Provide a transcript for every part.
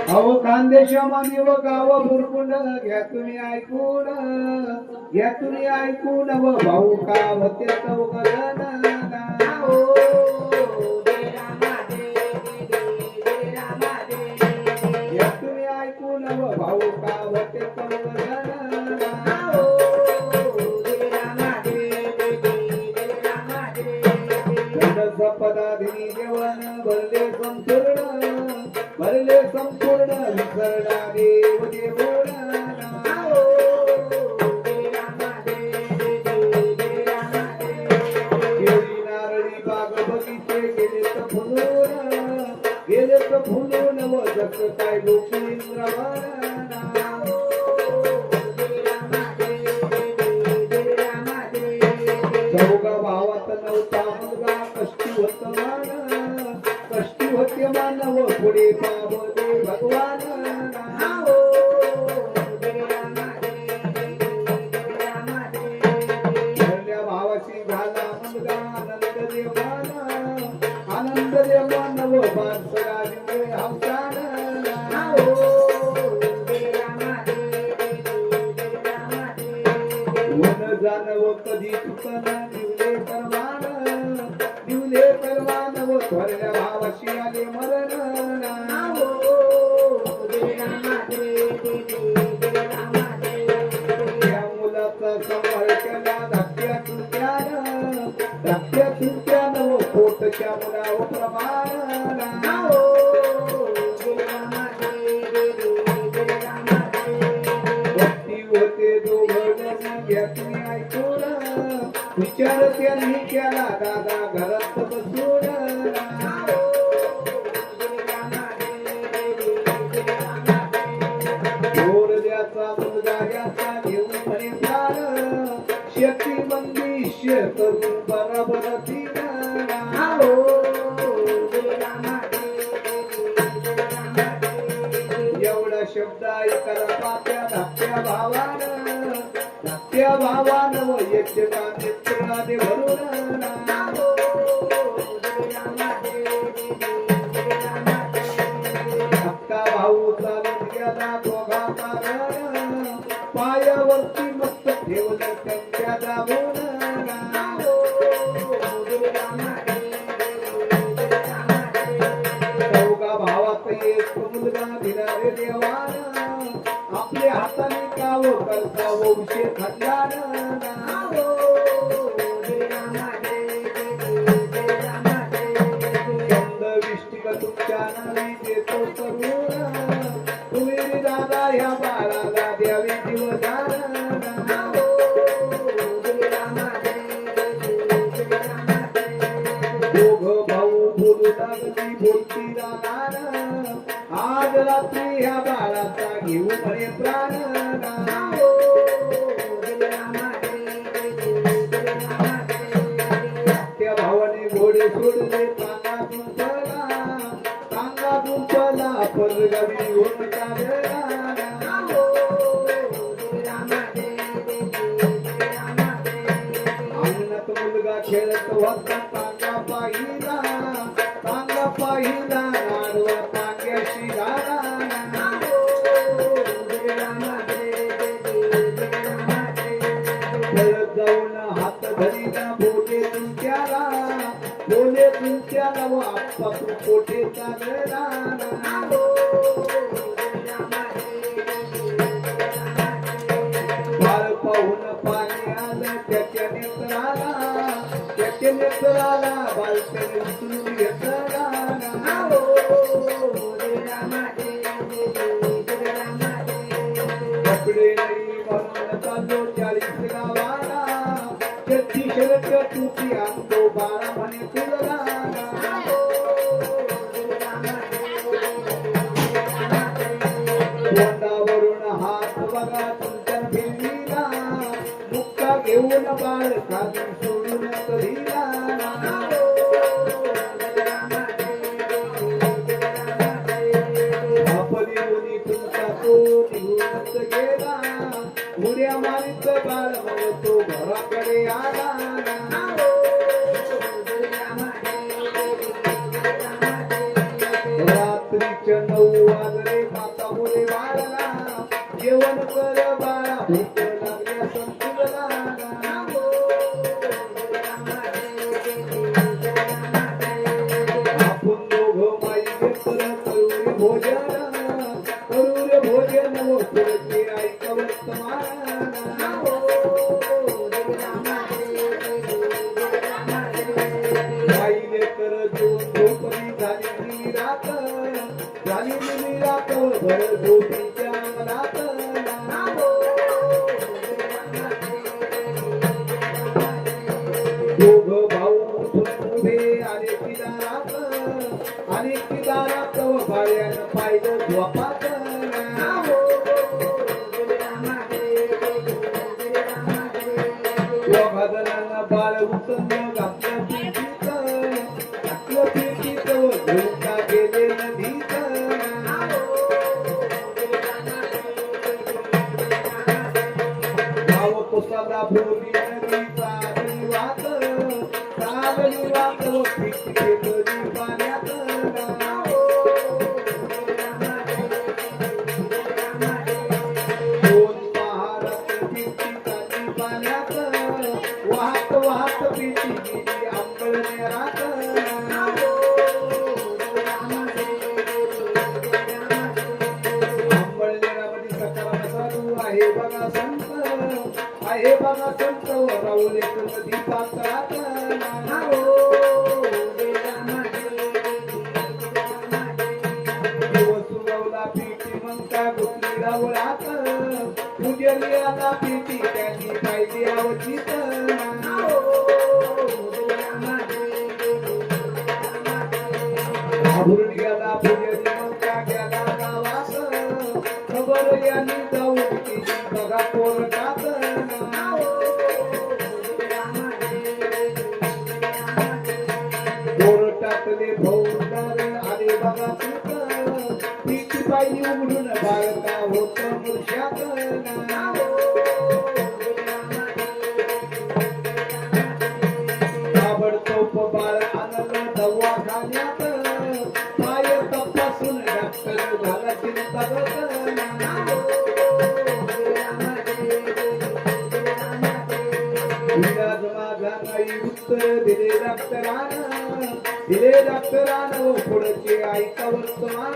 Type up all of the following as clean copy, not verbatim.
अहो खानदेशामध्ये व गाव बुरकुंड घ्या तुम्ही ऐकून, घ्या तुम्ही ऐकून व भाऊ का होते चौघजण घ्या तुम्ही ऐकून व भाऊ का होते चौघजण पदाधिनी जेवण भरले संपूर्ण विसरला देव देवोड नारळी बाग बगीचे गेले तर फुलून व जस काय चौघा भावात नव्हता मुलगा कष्टी होते मानव पुढे पावले भगवान भावाशी झाला मुलगा आनंद देवान व बारसराजी हौसान वन जानव कधी चुकना दिवले परवान व थोरल्या भावाशी आले मरण या मुलाचा संभाळ केला धाकट्या चुलत्यानं व पोटच्या मुलावर प्रमाण होते दोघं घ्या तुम्ही ऐकून विचार त्यांनी केला दादा घरात बसून थोरल्याचा मुलगा याचा घेऊन म्हणे प्राण शक्ती बंदिश करून बरोबर एवढा शब्द ऐकायला पात्या धाकट्या भावानं व यक्षका नेत्राने भरून धाकटा भाऊ चालून गेला दोघा कारण पायावरती मस्त ठेवलं त्यांच्या दाबून चौघा भावात एक मुलगा दिला रे देवानं आपल्या हाताने काव करता वंशे खटल्यानं विष्टिक तुमच्या नावी देतो करून तुम्ही दादा ह्या बाळाला द्यावे दिवसानं दोघ भाऊ बोलू लागली बोलती राहणार आज रात्री ह्या बाळाचा घेऊ म्हणे प्राण त्या भावाने घोडे सोडले तांगा गुंपला परगावी होऊन काढला अंगणात मुलगा खेळत होता तांगा पाहिला आडवा तांग्याशी झाला जाऊन हात धरीला बोले तुमच्याला व आप्पा तू कोठे चालला बाळ पाहून पाणी आलं त्याच्या नेत्राला बालपणे उचलून घेतला कपडे नाही म्हणून चाललो 40 गावाला चट्टी शर्ट तुझी आणतो बाळा म्हणे तुला तोंडावरून हात बघा तुमच्या फिरवीला मुक्का घेऊन बाळ खाली सोडून कधीला आपली मुनी तुमचा तो निघूनच गेला उड्या मारीत बाळ मग तो घराकडे आला रात्रीच्या 9 वाजले माता बोले बाळाला जेवण कर बाळा भूक लागल्या संतुलना आपण दोघं माई लेकर करूरे भोजन व पुढचे ऐक वर्तमान माई लेकर जेवण झोपली झाली निरात व भर झोपीच्या मनात दोघ भाऊ उठून उभे आले की दारात व भाड्यानं पाहिलं झोपात दोघाजणांना बाळ उचललं घातलं पिंटीत व झोका गेले नदीत भाव कुसाला भोवली नदी चालली वाट व पिंटी गेली पाण्यात दोन महारात पिंटी चालली पाण्यात वाहत पिंटी गेली आंबळनेरात आंबळनेरामध्ये सकाराम साधू आहे बघा संत व राहुल एक नदी पात्रात सुरवला पिठी म्हणता गुटली रावळात पूजली आता पिठी त्यांनी पाहिली अवचित घाबरून गेला पूजली म्हणता गेला गावात खबर यांनी जाऊन केली बघा कोर्टात कोर्टातले फौजदार आले बघा पिठी बाई उघडून बाळका होत मुर्शात ताबडतोब बाळ आणलं दवाखान्यात पाय तपासून डॉक्टर झाला चिंतागत इलाज माझा नाही उत्तर दिले डॉक्टरानं व पुढचे ऐका वर्तमान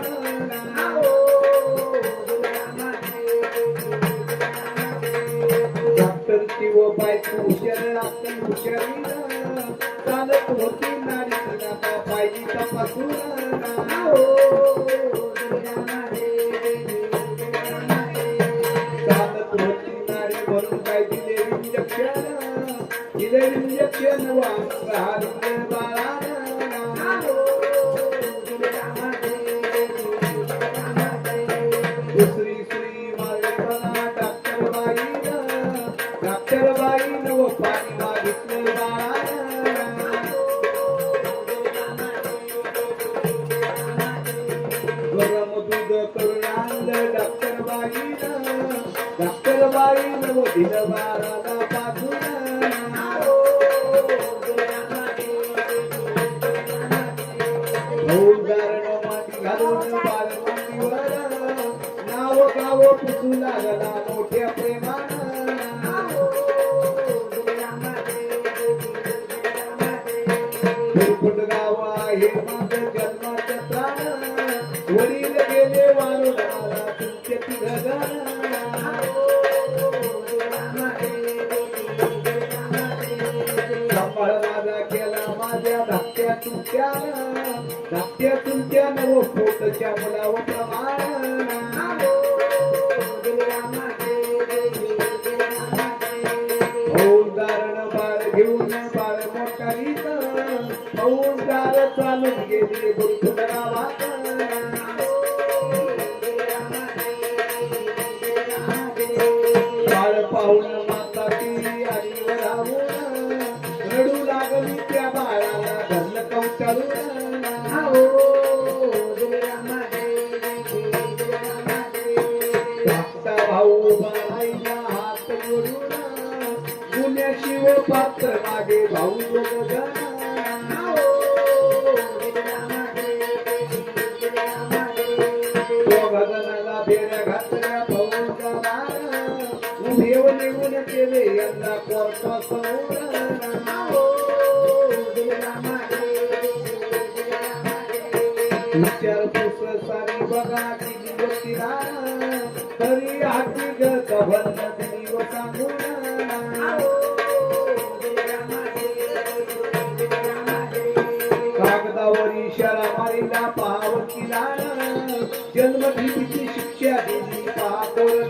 डॉक्टरची व बायको हुशारी चालत होती नाडी आता पाहिली तपासून चालत होती नाडी भरून काय दिले इंजेक्शन व हारले बाळानं दुसरी सुई मारताना डॉक्टर बाईनं व पाणी मागितलं गरम दूध करून आणलं डॉक्टर बाईनं व दिलं बाळाला पाठवून फौजदारानं माती घालून बाळ मांडीवर नाव गाव पुसू लागला मोठ्या प्रेमानं फुटफुट गाव आहे माझं जन्माचं प्राण वडील गेले वाळून मला तुमचे तिघजण सांभाळ माझा केला माझ्या धाकट्या तुमच्यानं व पोटच्या मुलावर प्रमाण फौजदारानं बाळ घेऊन बाळ मोठालीत फौजदार चालून गेले बुरखुट गावात बाळ पाहून माता ती आणि वरावून रडू लागली त्या बाळाला धरलं कवचाळून धाकटा भाऊ बाळाईला हात जोडून गुन्ह्याशिव पात्र मागे भाऊ दोघं फेऱ्या घातल्या फौजदार उभेव निघून केले यंदा कोर्टा विचारपूस सारी बघा किती व्यक्तीला तरी हाती गभन दिव सांगून कागदावर इशारा मारिला पावकीला जन्मठेपीची शिक्षा दिली पातोर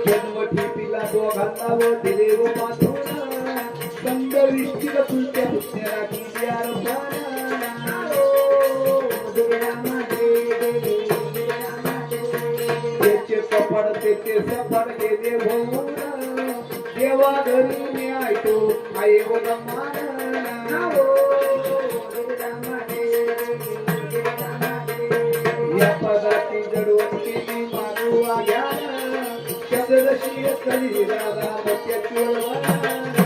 जन्मठेपीला दोघांना व दिले व पाठवून संदविष्टीला तुमच्या पुण्याला किती त्याचे कपड त्याचे सफर गेले होऊन देवा घरी मी ऐकतो आई व या पदाची जडवण केली मानू आग्या शब्दशी कली राधा त्याची